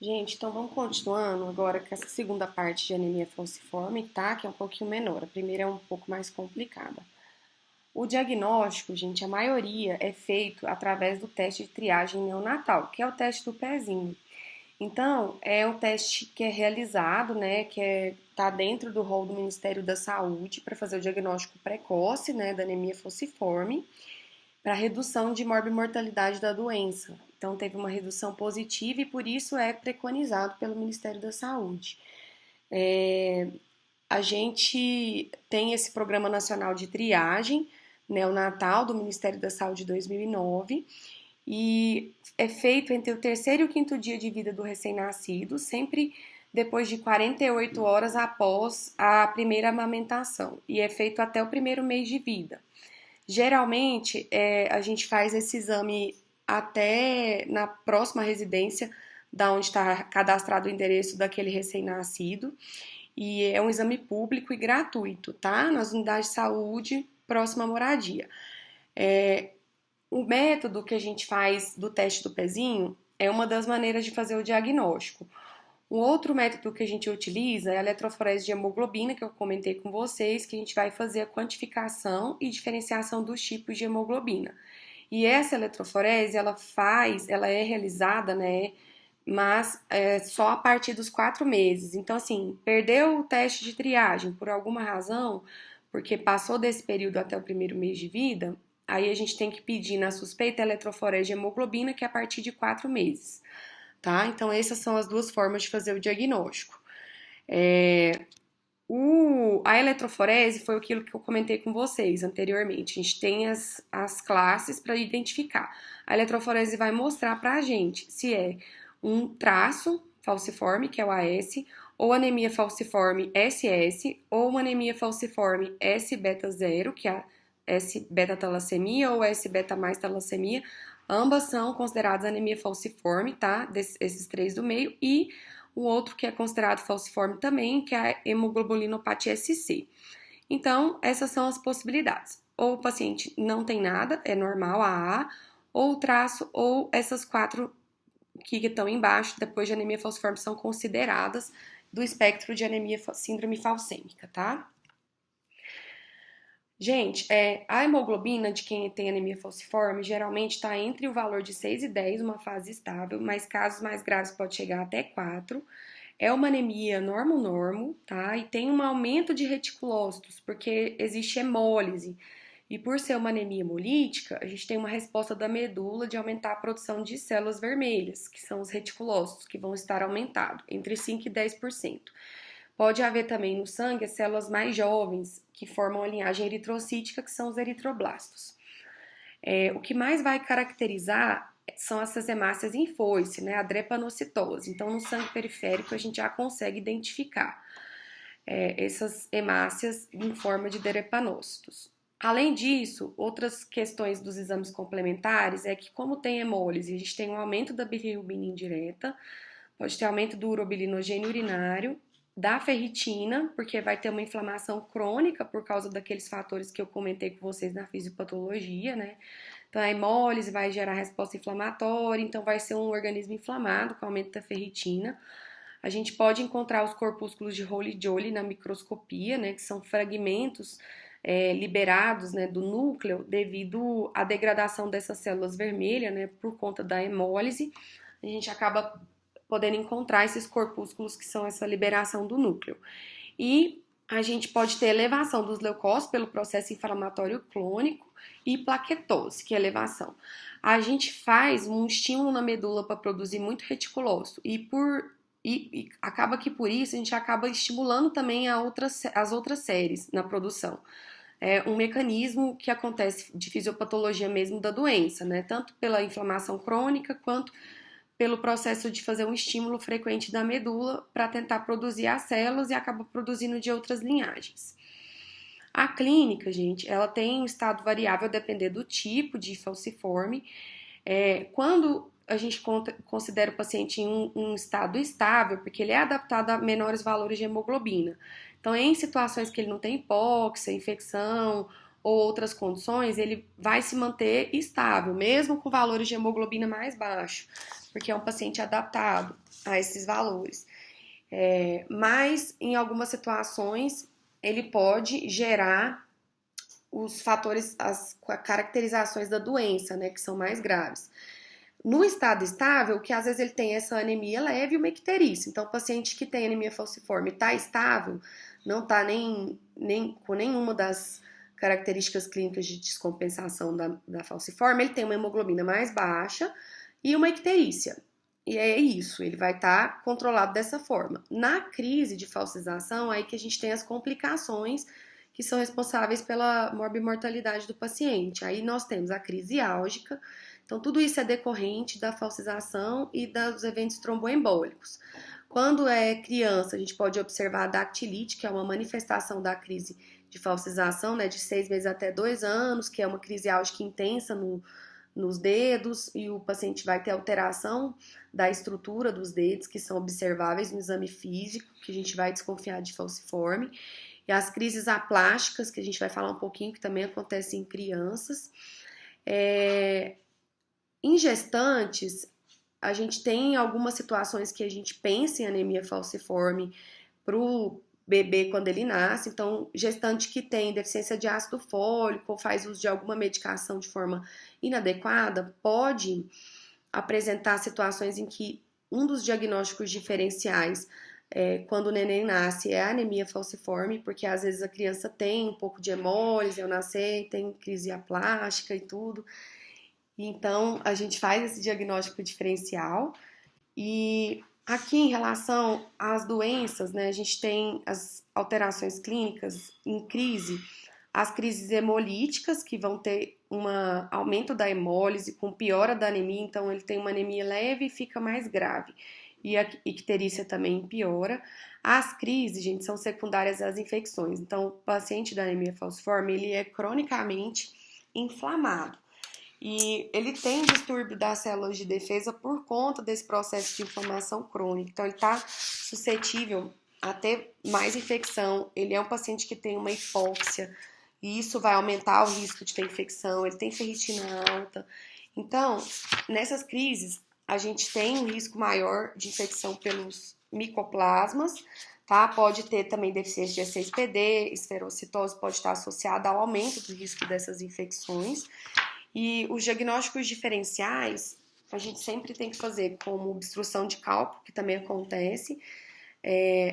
Gente, então vamos continuando agora com essa segunda parte de anemia falciforme, tá? Que é um pouquinho menor. A primeira é um pouco mais complicada. O diagnóstico, gente, a maioria é feito através do teste de triagem neonatal, que é o teste do pezinho. Então, é um teste que é realizado, né, tá dentro do rol do Ministério da Saúde para fazer o diagnóstico precoce, né, da anemia falciforme, para redução de morbimortalidade da doença. Então, teve uma redução positiva e por isso é preconizado pelo Ministério da Saúde. A gente tem esse Programa Nacional de Triagem Neonatal do Ministério da Saúde 2009 e é feito entre o terceiro e o quinto dia de vida do recém-nascido, sempre depois de 48 horas após a primeira amamentação, e é feito até o primeiro mês de vida. Geralmente, a gente faz esse exame até na próxima residência, da onde está cadastrado o endereço daquele recém-nascido, e é um exame público e gratuito, tá? Nas unidades de saúde próxima à moradia. O método que a gente faz do teste do pezinho é uma das maneiras de fazer o diagnóstico. Um outro método que a gente utiliza é a eletroforese de hemoglobina, que eu comentei com vocês, que a gente vai fazer a quantificação e diferenciação dos tipos de hemoglobina. E essa eletroforese, ela é realizada, né, mas só a partir dos 4 meses. Então, assim, perdeu o teste de triagem por alguma razão, porque passou desse período até o primeiro mês de vida, aí a gente tem que pedir na suspeita a eletroforese de hemoglobina, que é a partir de 4 meses, tá? Então, essas são as duas formas de fazer o diagnóstico. A eletroforese foi aquilo que eu comentei com vocês anteriormente. A gente tem as classes para identificar. A eletroforese vai mostrar para a gente se é um traço falciforme, que é o AS, ou anemia falciforme SS, ou uma anemia falciforme S-beta 0, que é a S-beta talassemia ou S-beta mais talassemia. Ambas são consideradas anemia falciforme, tá? Esses três do meio. E o outro que é considerado falciforme também, que é a hemoglobulinopatia SC. Então, essas são as possibilidades. Ou o paciente não tem nada, é normal, AA, ou o traço, ou essas quatro que estão embaixo, depois de anemia falciforme, são consideradas do espectro de anemia síndrome falcêmica, tá? Gente, a hemoglobina de quem tem anemia falciforme geralmente está entre o valor de 6 e 10, uma fase estável, mas casos mais graves pode chegar até 4. É uma anemia normo-normo, tá? E tem um aumento de reticulócitos, porque existe hemólise. E por ser uma anemia hemolítica, a gente tem uma resposta da medula de aumentar a produção de células vermelhas, que são os reticulócitos, que vão estar aumentados, entre 5 e 10%. Pode haver também no sangue as células mais jovens, que formam a linhagem eritrocítica, que são os eritroblastos. O que mais vai caracterizar são essas hemácias em foice, né, a drepanocitose. Então, no sangue periférico, a gente já consegue identificar essas hemácias em forma de drepanócitos. Além disso, outras questões dos exames complementares é que, como tem hemólise, a gente tem um aumento da bilirrubina indireta, pode ter aumento do urobilinogênio urinário, da ferritina, porque vai ter uma inflamação crônica por causa daqueles fatores que eu comentei com vocês na fisiopatologia, né? Então, a hemólise vai gerar resposta inflamatória, então vai ser um organismo inflamado com aumento da ferritina. A gente pode encontrar os corpúsculos de Rowley-Joly na microscopia, né, que são fragmentos liberados, né, do núcleo devido à degradação dessas células vermelhas, né, por conta da hemólise. A gente acaba podendo encontrar esses corpúsculos que são essa liberação do núcleo. E a gente pode ter elevação dos leucócitos pelo processo inflamatório crônico e plaquetose, que é elevação. A gente faz um estímulo na medula para produzir muito reticulócito e acaba que por isso a gente acaba estimulando também as outras séries na produção. É um mecanismo que acontece de fisiopatologia mesmo da doença, né? Tanto pela inflamação crônica quanto pelo processo de fazer um estímulo frequente da medula para tentar produzir as células e acaba produzindo de outras linhagens. A clínica, gente, ela tem um estado variável a depender do tipo de falciforme. Quando a gente considera o paciente em um estado estável, porque ele é adaptado a menores valores de hemoglobina. Então, em situações que ele não tem hipóxia, infecção ou outras condições, ele vai se manter estável, mesmo com valores de hemoglobina mais baixos, porque é um paciente adaptado a esses valores. Mas em algumas situações ele pode gerar os fatores, as caracterizações da doença, né, que são mais graves. No estado estável, que às vezes ele tem essa anemia leve e uma icterícia. Então, o paciente que tem anemia falciforme está estável, não está nem com nenhuma das características clínicas de descompensação da falciforme, ele tem uma hemoglobina mais baixa e uma icterícia. E é isso, ele vai estar controlado dessa forma. Na crise de falcização, aí que a gente tem as complicações que são responsáveis pela morbimortalidade do paciente. Aí nós temos a crise álgica, então tudo isso é decorrente da falcização e dos eventos tromboembólicos. Quando é criança, a gente pode observar a dactilite, que é uma manifestação da crise de falcização, né, de 6 meses até 2 anos, que é uma crise álgica intensa nos dedos, e o paciente vai ter alteração da estrutura dos dedos, que são observáveis no exame físico, que a gente vai desconfiar de falciforme. E as crises aplásticas, que a gente vai falar um pouquinho, que também acontecem em crianças. Em gestantes, a gente tem algumas situações que a gente pensa em anemia falciforme para o bebê quando ele nasce. Então, gestante que tem deficiência de ácido fólico ou faz uso de alguma medicação de forma inadequada, pode apresentar situações em que um dos diagnósticos diferenciais quando o neném nasce é a anemia falciforme, porque às vezes a criança tem um pouco de hemólise ao nascer, tem crise aplástica e tudo. Então, a gente faz esse diagnóstico diferencial. E aqui, em relação às doenças, né, a gente tem as alterações clínicas em crise, as crises hemolíticas, que vão ter um aumento da hemólise com piora da anemia, então ele tem uma anemia leve e fica mais grave. E a icterícia também piora. As crises, gente, são secundárias às infecções. Então, o paciente da anemia falciforme, ele é cronicamente inflamado. E ele tem distúrbio das células de defesa por conta desse processo de inflamação crônica. Então, ele está suscetível a ter mais infecção. Ele é um paciente que tem uma hipóxia, e isso vai aumentar o risco de ter infecção. Ele tem ferritina alta. Então, nessas crises, a gente tem um risco maior de infecção pelos micoplasmas, tá? Pode ter também deficiência de E6PD, esferocitose pode estar associada ao aumento do risco dessas infecções. E os diagnósticos diferenciais, a gente sempre tem que fazer como obstrução de cálculo, que também acontece,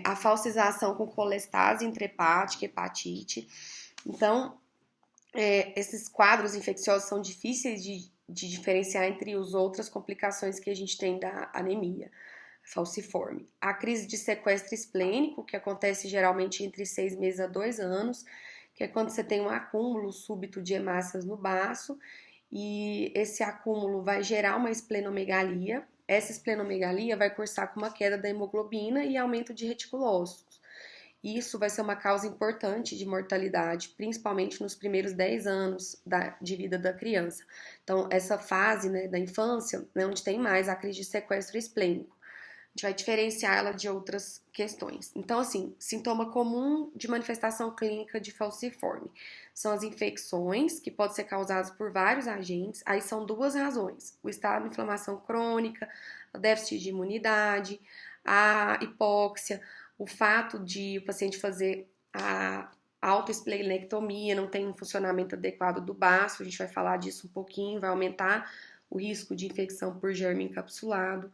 a falcização com colestase intrahepática, hepatite. Então, esses quadros infecciosos são difíceis de diferenciar entre as outras complicações que a gente tem da anemia falciforme. A crise de sequestro esplênico, que acontece geralmente entre 6 meses a 2 anos, que é quando você tem um acúmulo súbito de hemácias no baço, e esse acúmulo vai gerar uma esplenomegalia. Essa esplenomegalia vai cursar com uma queda da hemoglobina e aumento de reticulócitos. Isso vai ser uma causa importante de mortalidade, principalmente nos primeiros 10 anos de vida da criança. Então, essa fase, né, da infância, né, onde tem mais a crise de sequestro esplênico, a gente vai diferenciar ela de outras questões. Então, assim, sintoma comum de manifestação clínica de falciforme são as infecções, que podem ser causadas por vários agentes. Aí são duas razões: o estado de inflamação crônica, o déficit de imunidade, a hipóxia, o fato de o paciente fazer a autoesplenectomia, não tem um funcionamento adequado do baço, a gente vai falar disso um pouquinho, vai aumentar o risco de infecção por germe encapsulado.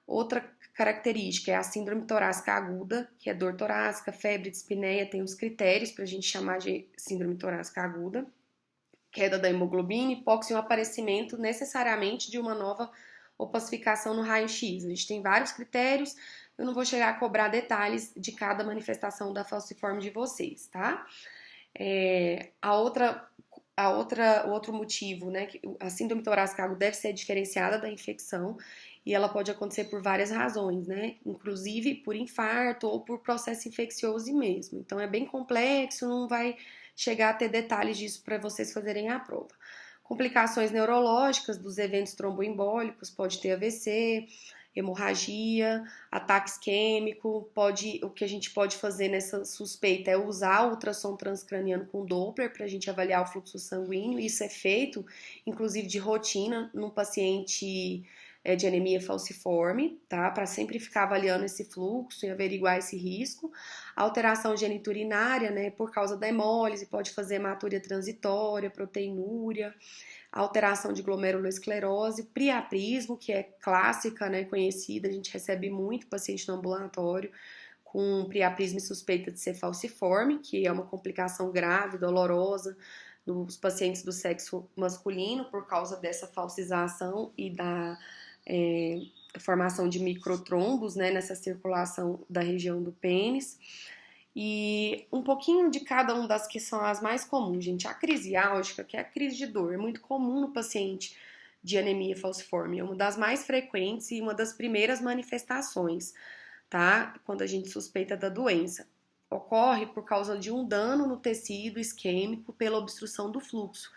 Outra característica é a síndrome torácica aguda, que é dor torácica, febre, dispneia, tem uns critérios para a gente chamar de síndrome torácica aguda, queda da hemoglobina, hipóxia e um aparecimento necessariamente de uma nova opacificação no raio-x. A gente tem vários critérios, eu não vou chegar a cobrar detalhes de cada manifestação da falciforme de vocês, tá? O outro motivo, né, que a síndrome torácica aguda deve ser diferenciada da infecção, e ela pode acontecer por várias razões, né? Inclusive por infarto ou por processo infeccioso mesmo. Então é bem complexo, não vai chegar a ter detalhes disso para vocês fazerem a prova. Complicações neurológicas dos eventos tromboembólicos, pode ter AVC, hemorragia, ataque isquêmico. O que a gente pode fazer nessa suspeita é usar o ultrassom transcraniano com Doppler para a gente avaliar o fluxo sanguíneo. Isso é feito, inclusive, de rotina no paciente de anemia falciforme, tá? Para sempre ficar avaliando esse fluxo e averiguar esse risco. Alteração geniturinária, né? Por causa da hemólise, pode fazer hematúria transitória, proteinúria, alteração de glomerulosclerose, priaprismo, que é clássica, né? Conhecida, a gente recebe muito paciente no ambulatório com priaprismo e suspeita de ser falciforme, que é uma complicação grave, dolorosa, nos pacientes do sexo masculino por causa dessa falcização e da formação de microtrombos, né, nessa circulação da região do pênis. E um pouquinho de cada uma das que são as mais comuns, gente. A crise álgica, que é a crise de dor, é muito comum no paciente de anemia falciforme, é uma das mais frequentes e uma das primeiras manifestações, tá? Quando a gente suspeita da doença. Ocorre por causa de um dano no tecido isquêmico pela obstrução do fluxo.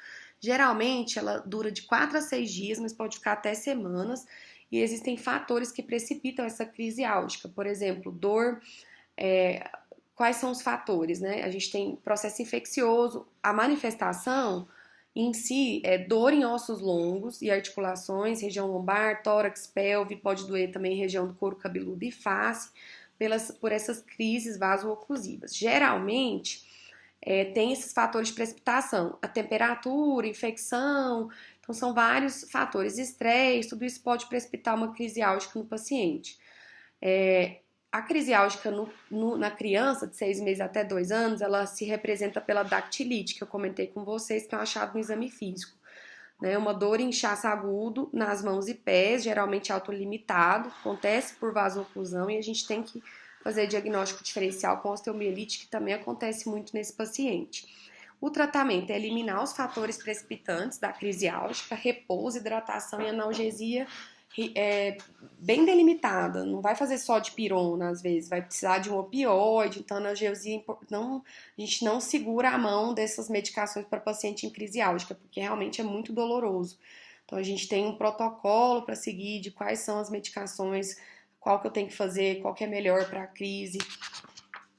Geralmente ela dura de 4 a 6 dias, mas pode ficar até semanas, e existem fatores que precipitam essa crise álgica. Por exemplo, dor. Quais são os fatores, né? A gente tem processo infeccioso, a manifestação em si é dor em ossos longos e articulações, região lombar, tórax, pelve, pode doer também região do couro cabeludo e face, por essas crises vaso-oclusivas. Geralmente, tem esses fatores de precipitação, a temperatura, infecção, então são vários fatores, estresse, tudo isso pode precipitar uma crise álgica no paciente. A crise álgica na criança de 6 meses até 2 anos, ela se representa pela dactilite, que eu comentei com vocês, que é um achado no exame físico. Né? Uma dor e inchaço agudo nas mãos e pés, geralmente autolimitado, acontece por vasoclusão e a gente tem que fazer diagnóstico diferencial com osteomielite, que também acontece muito nesse paciente. O tratamento é eliminar os fatores precipitantes da crise álgica, repouso, hidratação e analgesia bem delimitada, não vai fazer só de pirona às vezes, vai precisar de um opioide, então analgesia, a gente não segura a mão dessas medicações para paciente em crise álgica, porque realmente é muito doloroso. Então a gente tem um protocolo para seguir de quais são as medicações, qual que eu tenho que fazer, qual que é melhor para a crise,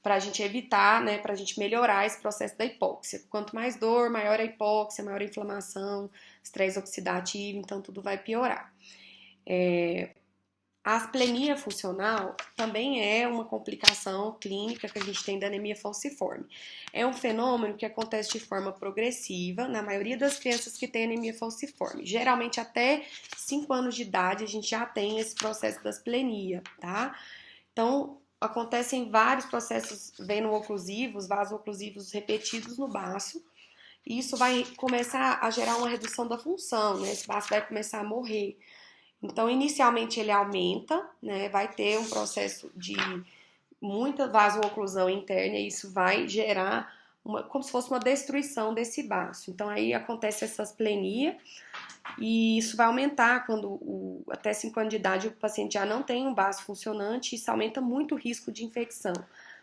para a gente evitar, né, para a gente melhorar esse processo da hipóxia. Quanto mais dor, maior a hipóxia, maior a inflamação, estresse oxidativo, então tudo vai piorar. A asplenia funcional também é uma complicação clínica que a gente tem da anemia falciforme. É um fenômeno que acontece de forma progressiva na maioria das crianças que têm anemia falciforme. Geralmente até 5 anos de idade a gente já tem esse processo da asplenia, tá? Então, acontecem vários processos veno-oclusivos, vaso-oclusivos repetidos no baço, e isso vai começar a gerar uma redução da função, né? Esse baço vai começar a morrer. Então, inicialmente ele aumenta, né? Vai ter um processo de muita vaso-oclusão interna e isso vai gerar como se fosse uma destruição desse baço. Então, aí acontece essa asplenia e isso vai aumentar quando até 5 anos de idade o paciente já não tem um baço funcionante e isso aumenta muito o risco de infecção,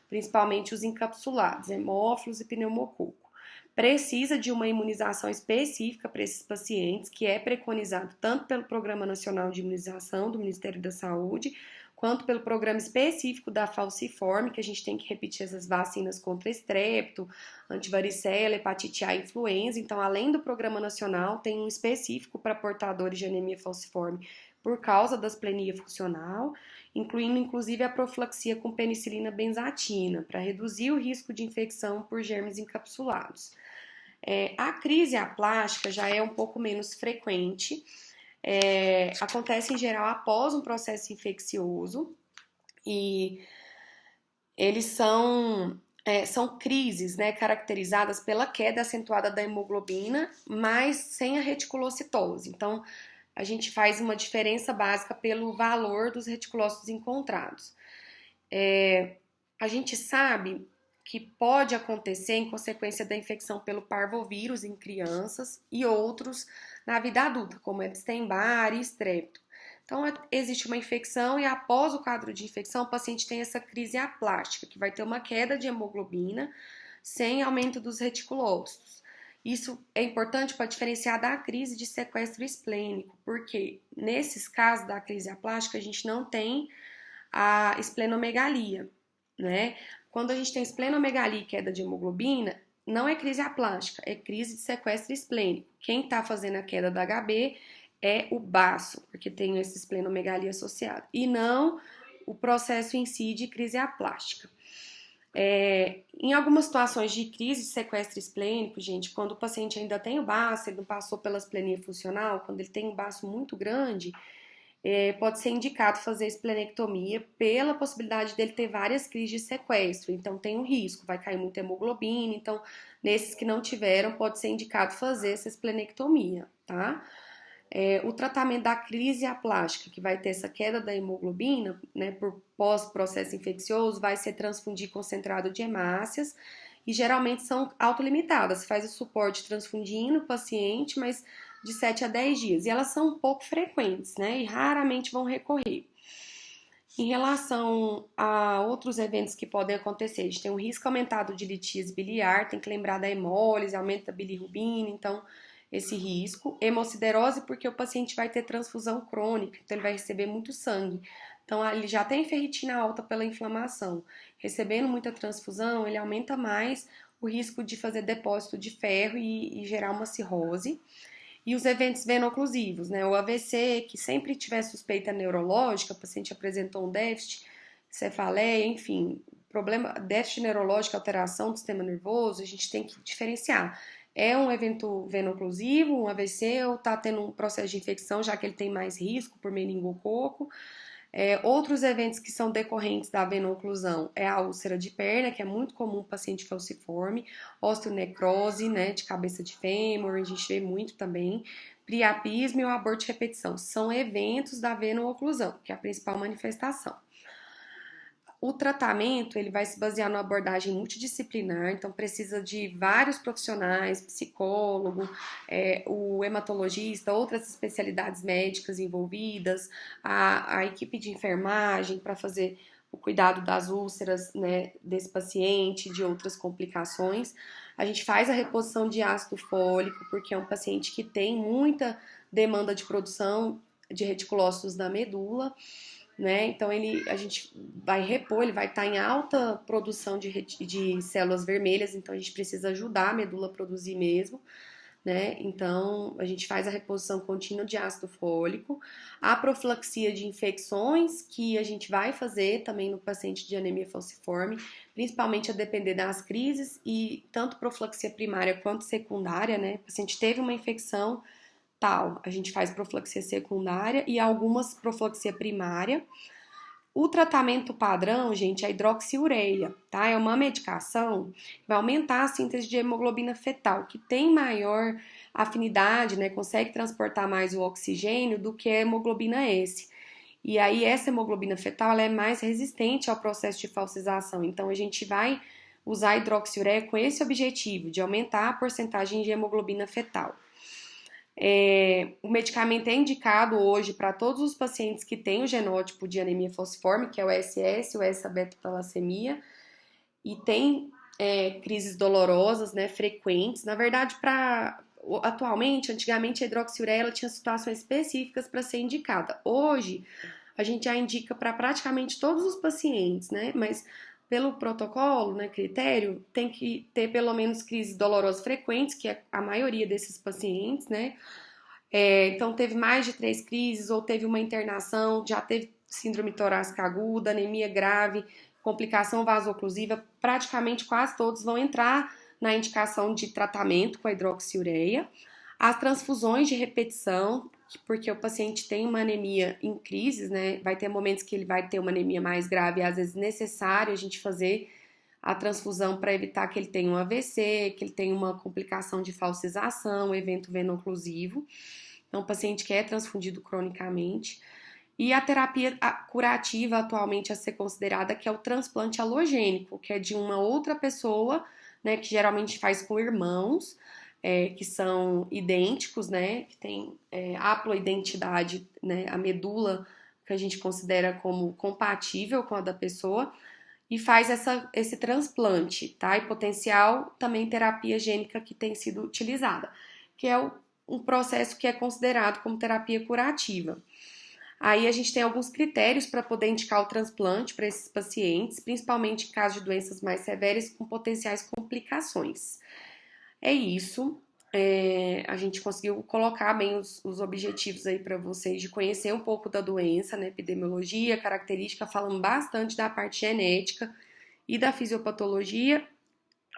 principalmente os encapsulados, hemófilos e pneumococo. Precisa de uma imunização específica para esses pacientes, que é preconizado tanto pelo Programa Nacional de Imunização do Ministério da Saúde, quanto pelo programa específico da falciforme, que a gente tem que repetir essas vacinas contra estrepto, antivaricela, hepatite A e influenza. Então, além do programa nacional, tem um específico para portadores de anemia falciforme por causa da asplenia funcional, incluindo inclusive a profilaxia com penicilina benzatina, para reduzir o risco de infecção por germes encapsulados. A crise aplástica já é um pouco menos frequente, acontece em geral após um processo infeccioso e eles são crises, né, caracterizadas pela queda acentuada da hemoglobina, mas sem a reticulocitose. Então, a gente faz uma diferença básica pelo valor dos reticulócitos encontrados. A gente sabe que pode acontecer em consequência da infecção pelo parvovírus em crianças e outros na vida adulta, como Epstein-Barr e estrepto. Então, existe uma infecção e após o quadro de infecção, o paciente tem essa crise aplástica, que vai ter uma queda de hemoglobina sem aumento dos reticulócitos. Isso é importante para diferenciar da crise de sequestro esplênico, porque nesses casos da crise aplástica a gente não tem a esplenomegalia, né? Quando a gente tem esplenomegalia e queda de hemoglobina, não é crise aplástica, é crise de sequestro esplênico. Quem está fazendo a queda da HB é o baço, porque tem essa esplenomegalia associada, e não o processo em si de crise aplástica. Em algumas situações de crise de sequestro esplênico, gente, quando o paciente ainda tem o baço, ele não passou pela esplenia funcional, quando ele tem um baço muito grande, pode ser indicado fazer esplenectomia pela possibilidade dele ter várias crises de sequestro. Então, tem um risco, vai cair muita hemoglobina. Então, nesses que não tiveram, pode ser indicado fazer essa esplenectomia, tá? O tratamento da crise aplástica, que vai ter essa queda da hemoglobina, né, por pós-processo infeccioso, vai ser transfundir concentrado de hemácias e geralmente são autolimitadas. Você faz o suporte transfundindo o paciente, mas de 7 a 10 dias. E elas são um pouco frequentes, né, e raramente vão recorrer. Em relação a outros eventos que podem acontecer, a gente tem um risco aumentado de litíase biliar, tem que lembrar da hemólise, aumenta a bilirrubina, então esse risco. Hemociderose, porque o paciente vai ter transfusão crônica, então ele vai receber muito sangue. Então ele já tem ferritina alta pela inflamação. Recebendo muita transfusão, ele aumenta mais o risco de fazer depósito de ferro e gerar uma cirrose. E os eventos veno-oclusivos, né? O AVC, que sempre tiver suspeita neurológica, o paciente apresentou um déficit, cefaleia, enfim, problema, déficit neurológico, alteração do sistema nervoso, a gente tem que diferenciar. É um evento veno-oclusivo, um AVC, ou está tendo um processo de infecção, já que ele tem mais risco por meningococo. Outros eventos que são decorrentes da veno-oclusão é a úlcera de perna, que é muito comum no paciente falciforme, osteonecrose, né, de cabeça de fêmur, a gente vê muito também, priapismo e o aborto de repetição. São eventos da veno-oclusão, que é a principal manifestação. O tratamento ele vai se basear numa abordagem multidisciplinar, então precisa de vários profissionais, psicólogo, o hematologista, outras especialidades médicas envolvidas, a equipe de enfermagem para fazer o cuidado das úlceras, né, desse paciente, de outras complicações. A gente faz a reposição de ácido fólico, porque é um paciente que tem muita demanda de produção de reticulócitos da medula, né? Então a gente vai repor, ele vai estar em alta produção de células vermelhas, então a gente precisa ajudar a medula a produzir mesmo, né? Então a gente faz a reposição contínua de ácido fólico, a profilaxia de infecções que a gente vai fazer também no paciente de anemia falciforme, principalmente a depender das crises e tanto profilaxia primária quanto secundária, né? O paciente teve uma infecção tal, a gente faz profilaxia secundária e algumas profilaxia primária. O tratamento padrão, gente, é a hidroxiureia, tá? É uma medicação que vai aumentar a síntese de hemoglobina fetal, que tem maior afinidade, né? Consegue transportar mais o oxigênio do que a hemoglobina S. E aí, essa hemoglobina fetal ela é mais resistente ao processo de falsização. Então, a gente vai usar a hidroxiureia com esse objetivo, de aumentar a porcentagem de hemoglobina fetal. O medicamento é indicado hoje para todos os pacientes que têm o genótipo de anemia falciforme, que é o SS, o essa-beta-talassemia, e tem crises dolorosas, né, frequentes. Na verdade, antigamente a hidroxiureia ela tinha situações específicas para ser indicada. Hoje, a gente já indica para praticamente todos os pacientes, né, mas pelo protocolo, né, critério, tem que ter pelo menos crises dolorosas frequentes, que é a maioria desses pacientes, né? Então, teve mais de 3 crises, ou teve uma internação, já teve síndrome torácica aguda, anemia grave, complicação vasoclusiva, praticamente quase todos vão entrar na indicação de tratamento com a hidroxiureia. As transfusões de repetição, porque o paciente tem uma anemia em crises, né? Vai ter momentos que ele vai ter uma anemia mais grave e às vezes necessário a gente fazer a transfusão para evitar que ele tenha um AVC, que ele tenha uma complicação de falcização, evento veno-oclusivo. Então, o paciente que é transfundido cronicamente. E a terapia curativa atualmente a ser considerada, que é o transplante halogênico, que é de uma outra pessoa, né, que geralmente faz com irmãos, que são idênticos, né, que tem haploidentidade, né, a medula que a gente considera como compatível com a da pessoa, e faz esse transplante, tá? E potencial também terapia gênica que tem sido utilizada, que é um processo que é considerado como terapia curativa. Aí a gente tem alguns critérios para poder indicar o transplante para esses pacientes, principalmente em caso de doenças mais severas com potenciais complicações. É isso. A gente conseguiu colocar bem os objetivos aí para vocês de conhecer um pouco da doença, né, epidemiologia, característica, falando bastante da parte genética e da fisiopatologia.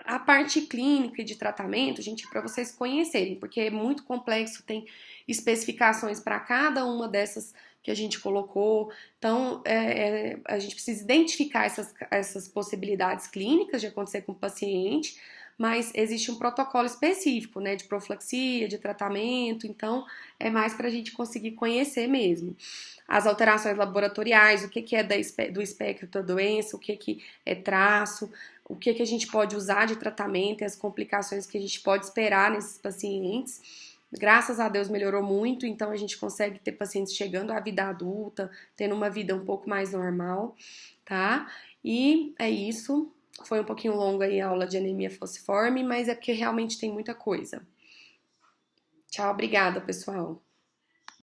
A parte clínica e de tratamento, gente, para vocês conhecerem, porque é muito complexo, tem especificações para cada uma dessas que a gente colocou. Então, a gente precisa identificar essas possibilidades clínicas de acontecer com o paciente, mas existe um protocolo específico, né, de profilaxia, de tratamento, então é mais para a gente conseguir conhecer mesmo. As alterações laboratoriais, o que é do espectro da doença, o que é traço, o que a gente pode usar de tratamento e as complicações que a gente pode esperar nesses pacientes. Graças a Deus melhorou muito, então a gente consegue ter pacientes chegando à vida adulta, tendo uma vida um pouco mais normal, tá? E é isso. Foi um pouquinho longa aí a aula de anemia falciforme, mas é porque realmente tem muita coisa. Tchau, obrigada, pessoal.